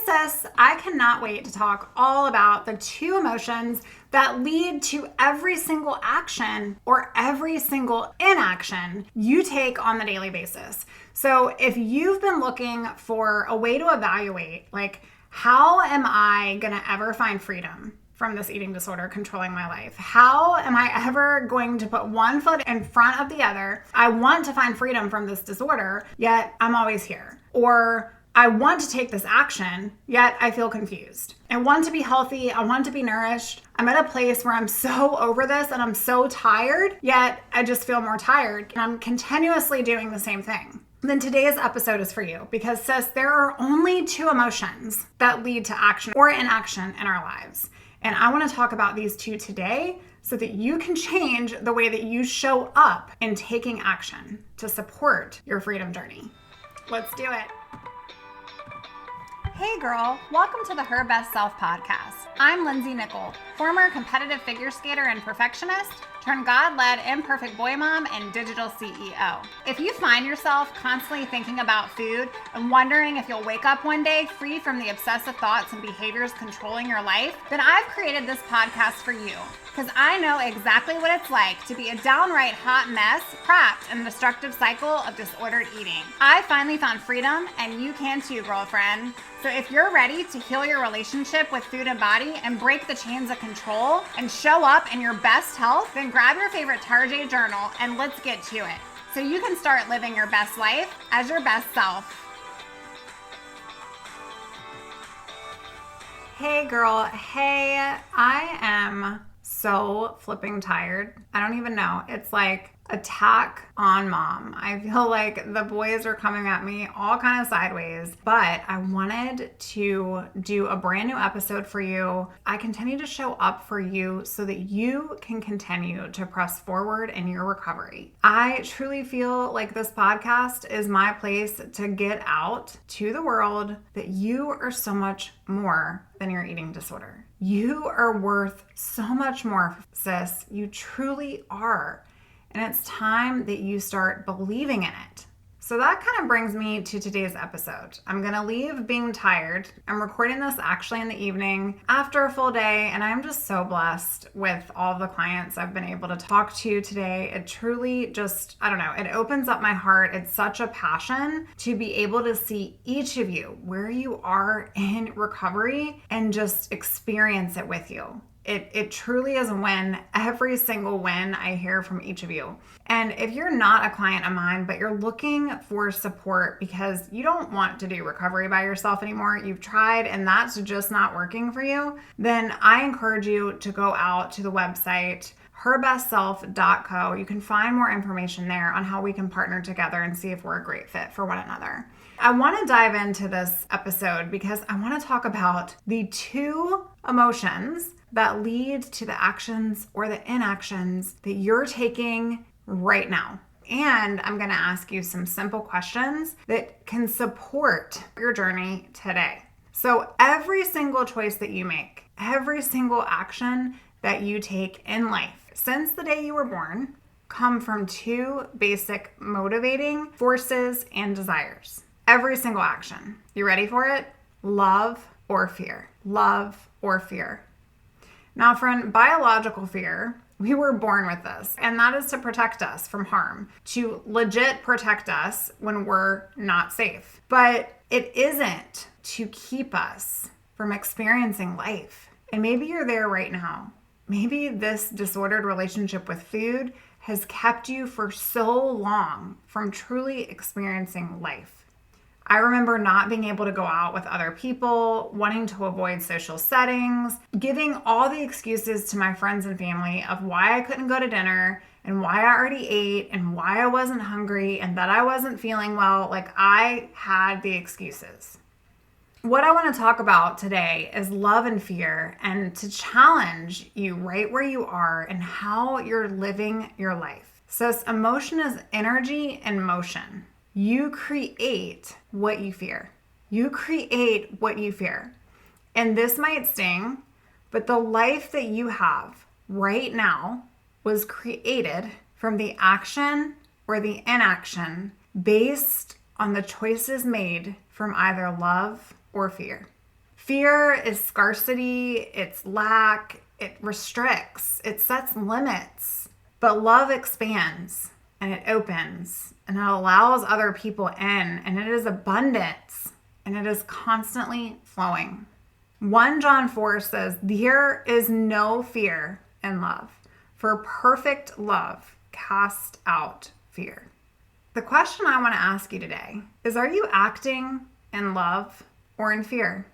sis, I cannot wait to talk all about the two emotions that lead to every single action or every single inaction you take on the daily basis. So if you've been looking for a way to evaluate, like, how am I gonna ever find freedom from this eating disorder controlling my life? How am I ever going to put one foot in front of the other? I want to find freedom from this disorder, yet I'm always here. Or I want to take this action, yet I feel confused. I want to be healthy. I want to be nourished. I'm at a place where I'm so over this and I'm so tired, yet I just feel more tired. And I'm continuously doing the same thing. Then today's episode is for you because, sis, there are only two emotions that lead to action or inaction in our lives. And I want to talk about these two today so that you can change the way that you show up in taking action to support your freedom journey. Let's do it. Hey girl, welcome to the Her Best Self podcast. I'm Lindsey Nickel, former competitive figure skater and perfectionist, turned God-led imperfect boy mom and digital CEO. If you find yourself constantly thinking about food and wondering if you'll wake up one day free from the obsessive thoughts and behaviors controlling your life, then I've created this podcast for you. Because I know exactly what it's like to be a downright hot mess, trapped in a destructive cycle of disordered eating. I finally found freedom, and you can too, girlfriend. So if you're ready to heal your relationship with food and body and break the chains of control and show up in your best health, then grab your favorite Tarjay journal and let's get to it. So you can start living your best life as your best self. Hey girl, hey, I am so flipping tired. I don't even know. It's like attack on mom. I feel like the boys are coming at me all kind of sideways, but I wanted to do a brand new episode for you. I continue to show up for you so that you can continue to press forward in your recovery. I truly feel like this podcast is my place to get out to the world that you are so much more than your eating disorder. You are worth so much more, sis. You truly are. And it's time that you start believing in it. So that kind of brings me to today's episode. I'm going to leave being tired. I'm recording this actually in the evening after a full day, and I'm just so blessed with all the clients I've been able to talk to today. It truly just, I don't know, it opens up my heart. It's such a passion to be able to see each of you where you are in recovery and just experience it with you. It truly is a win, every single win I hear from each of you. And if you're not a client of mine, but you're looking for support because you don't want to do recovery by yourself anymore, you've tried and that's just not working for you, then I encourage you to go out to the website, herbestself.co. You can find more information there on how we can partner together and see if we're a great fit for one another. I want to dive into this episode because I want to talk about the two emotions that lead to the actions or the inactions that you're taking right now. And I'm going to ask you some simple questions that can support your journey today. So every single choice that you make, every single action that you take in life since the day you were born come from two basic motivating forces and desires. Every single action. You ready for it? Love or fear. Love or fear. Now, friend, biological fear, we were born with this, and that is to protect us from harm, to legit protect us when we're not safe. But it isn't to keep us from experiencing life. And maybe you're there right now. Maybe this disordered relationship with food has kept you for so long from truly experiencing life. I remember not being able to go out with other people, wanting to avoid social settings, giving all the excuses to my friends and family of why I couldn't go to dinner and why I already ate and why I wasn't hungry and that I wasn't feeling well. Like, I had the excuses. What I want to talk about today is love and fear, and to challenge you right where you are and how you're living your life. So emotion is energy and motion. You create what you fear. You create what you fear. And this might sting, but the life that you have right now was created from the action or the inaction based on the choices made from either love or fear. Fear is scarcity, it's lack, it restricts, it sets limits. But love expands and it opens and it allows other people in, and it is abundance and it is constantly flowing. 1 John 4 says, "There is no fear in love, for perfect love casts out fear." The question I want to ask you today is, are you acting in love or in fear?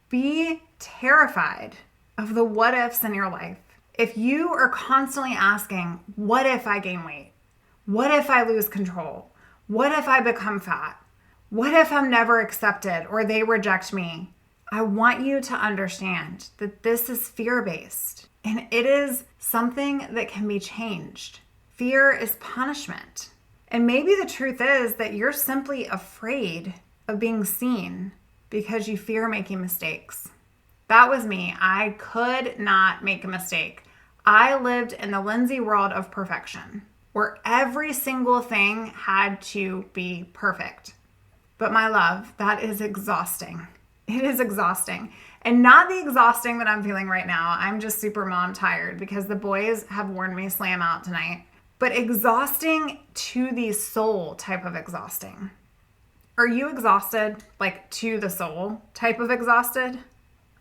Be terrified of the what ifs in your life. If you are constantly asking, what if I gain weight? What if I lose control? What if I become fat? What if I'm never accepted or they reject me? I want you to understand that this is fear-based and it is something that can be changed. Fear is punishment. And maybe the truth is that you're simply afraid of being seen because you fear making mistakes. That was me. I could not make a mistake. I lived in the Lindsey world of perfection, where every single thing had to be perfect. But my love, that is exhausting. It is exhausting. And not the exhausting that I'm feeling right now. I'm just super mom tired because the boys have warned me slam out tonight. But exhausting to the soul type of exhausting. Are you exhausted, like to the soul type of exhausted?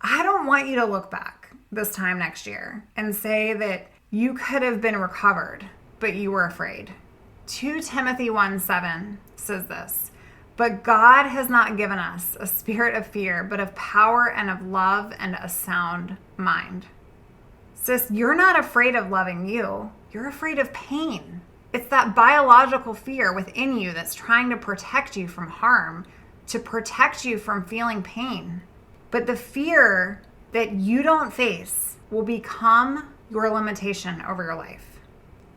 I don't want you to look back this time next year and say that you could have been recovered, but you were afraid. 2 Timothy 1:7 says this, "But God has not given us a spirit of fear, but of power and of love and a sound mind." Sis, you're not afraid of loving you. You're afraid of pain. It's that biological fear within you that's trying to protect you from harm, to protect you from feeling pain. But the fear that you don't face will become your limitation over your life.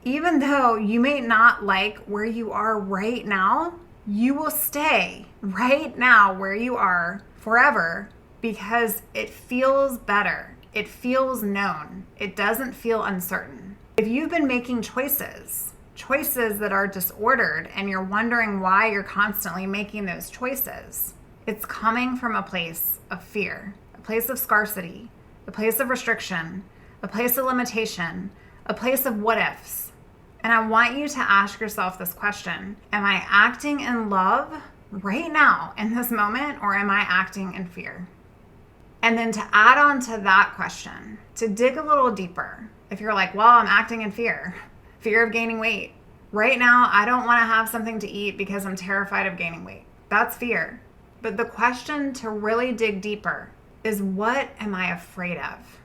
Even though you may not like where you are right now, you will stay right now where you are forever because it feels better. It feels known. It doesn't feel uncertain. If you've been making choices that are disordered and you're wondering why you're constantly making those choices, it's coming from a place of fear, a place of scarcity, a place of restriction, a place of limitation, a place of what ifs. And I want you to ask yourself this question: am I acting in love right now in this moment, or am I acting in fear? And then to add on to that question, to dig a little deeper, if you're like, well, I'm acting in fear of gaining weight. Right now, I don't want to have something to eat because I'm terrified of gaining weight. That's fear. But the question to really dig deeper is, what am I afraid of?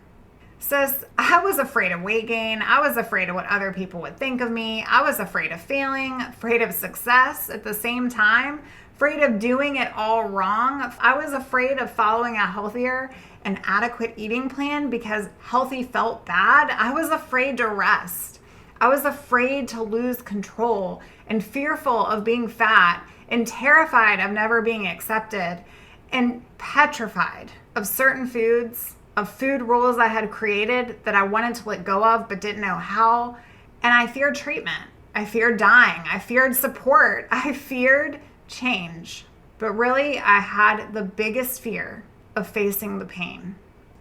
Sis, I was afraid of weight gain. I was afraid of what other people would think of me. I was afraid of failing, afraid of success at the same time, afraid of doing it all wrong. I was afraid of following a healthier and adequate eating plan because healthy felt bad. I was afraid to rest. I was afraid to lose control and fearful of being fat and terrified of never being accepted and petrified of certain foods, of food rules I had created that I wanted to let go of but didn't know how. And I feared treatment. I feared dying. I feared support. I feared change. But really, I had the biggest fear of facing the pain.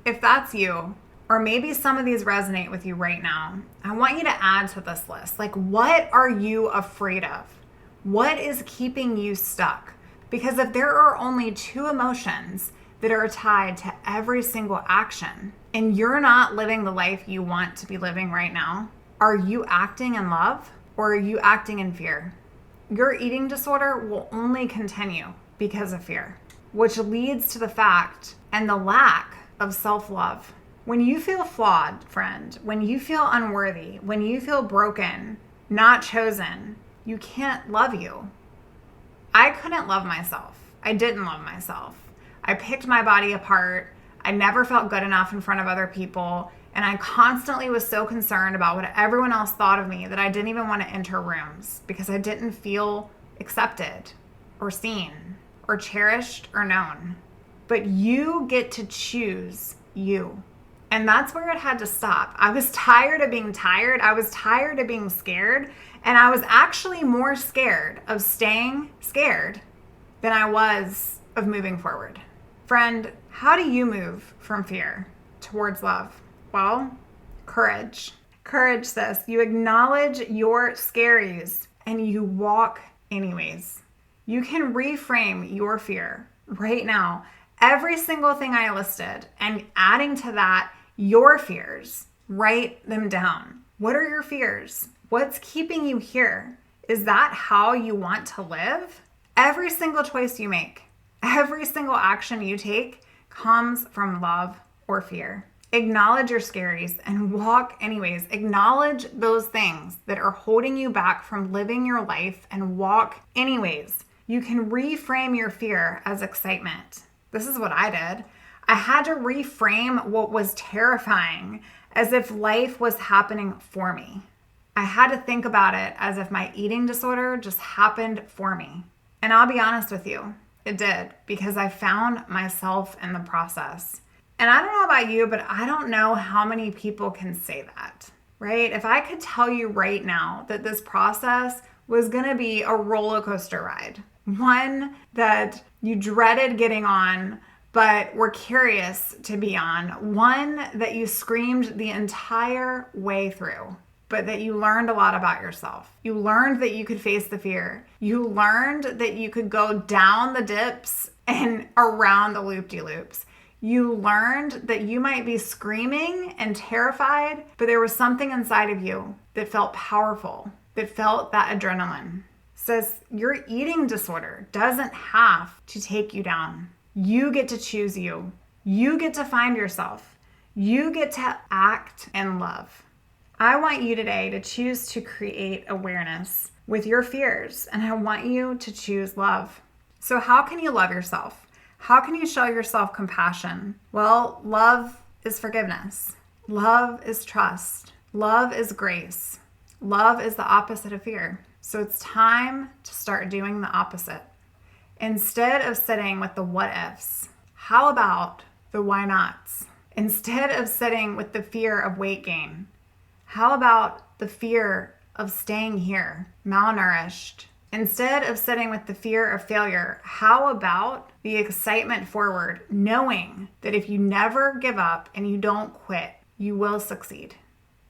If that's you, or maybe some of these resonate with you right now, I want you to add to this list. Like, what are you afraid of? What is keeping you stuck? Because if there are only 2 emotions that are tied to every single action, and you're not living the life you want to be living right now, are you acting in love or are you acting in fear? Your eating disorder will only continue because of fear, which leads to the fact and the lack of self-love. When you feel flawed, friend, when you feel unworthy, when you feel broken, not chosen, you can't love you. I couldn't love myself. I didn't love myself. I picked my body apart. I never felt good enough in front of other people. And I constantly was so concerned about what everyone else thought of me that I didn't even want to enter rooms because I didn't feel accepted or seen or cherished or known. But you get to choose you. And that's where it had to stop. I was tired of being tired. I was tired of being scared. And I was actually more scared of staying scared than I was of moving forward. Friend, how do you move from fear towards love? Well, courage. Courage, sis. You acknowledge your scaries and you walk anyways. You can reframe your fear right now. Every single thing I listed, and adding to that your fears, write them down. What are your fears? What's keeping you here? Is that how you want to live? Every single choice you make, every single action you take comes from love or fear. Acknowledge your scaries and walk anyways. Acknowledge those things that are holding you back from living your life and walk anyways. You can reframe your fear as excitement. This is what I did. I had to reframe what was terrifying as if life was happening for me. I had to think about it as if my eating disorder just happened for me. And I'll be honest with you, it did, because I found myself in the process. And I don't know about you, but I don't know how many people can say that, right? If I could tell you right now that this process was going to be a roller coaster ride, one that you dreaded getting on, but were curious to be on, one that you screamed the entire way through, but that you learned a lot about yourself. You learned that you could face the fear. You learned that you could go down the dips and around the loop-de-loops. You learned that you might be screaming and terrified, but there was something inside of you that felt powerful, that felt that adrenaline. Sis, your eating disorder doesn't have to take you down. You get to choose you. You get to find yourself. You get to act in love. I want you today to choose to create awareness with your fears, and I want you to choose love. So how can you love yourself? How can you show yourself compassion? Well, love is forgiveness. Love is trust. Love is grace. Love is the opposite of fear. So it's time to start doing the opposite. Instead of sitting with the what-ifs, how about the why-nots? Instead of sitting with the fear of weight gain, how about the fear of staying here, malnourished? Instead of sitting with the fear of failure, how about the excitement forward, knowing that if you never give up and you don't quit, you will succeed?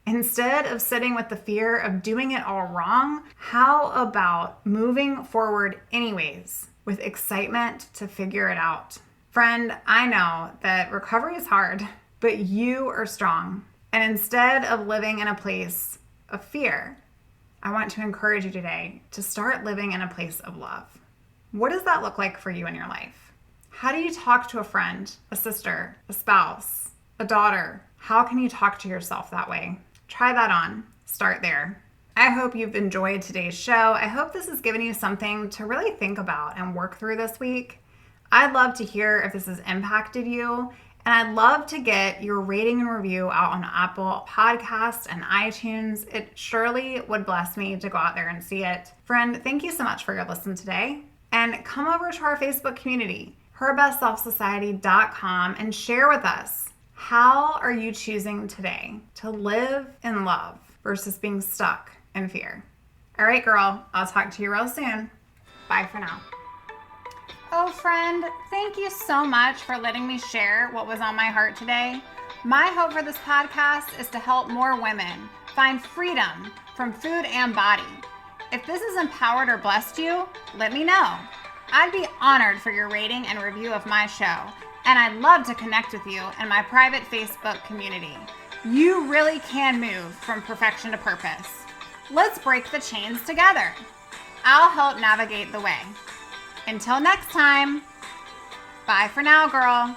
Instead of sitting with the fear of doing it all wrong, how about moving forward anyways with excitement to figure it out? Friend, I know that recovery is hard, but you are strong. And instead of living in a place of fear, I want to encourage you today to start living in a place of love. What does that look like for you in your life? How do you talk to a friend, a sister, a spouse, a daughter? How can you talk to yourself that way? Try that on. Start there. I hope you've enjoyed today's show. I hope this has given you something to really think about and work through this week. I'd love to hear if this has impacted you, and I'd love to get your rating and review out on Apple Podcasts and iTunes. It surely would bless me to go out there and see it. Friend, thank you so much for your listen today. And come over to our Facebook community, herbestselfsociety.com, and share with us, how are you choosing today to live in love versus being stuck in fear? All right, girl, I'll talk to you real soon. Bye for now. Oh, friend, thank you so much for letting me share what was on my heart today. My hope for this podcast is to help more women find freedom from food and body. If this has empowered or blessed you, let me know. I'd be honored for your rating and review of my show, and I'd love to connect with you in my private Facebook community. You really can move from perfection to purpose. Let's break the chains together. I'll help navigate the way. Until next time, bye for now, girl.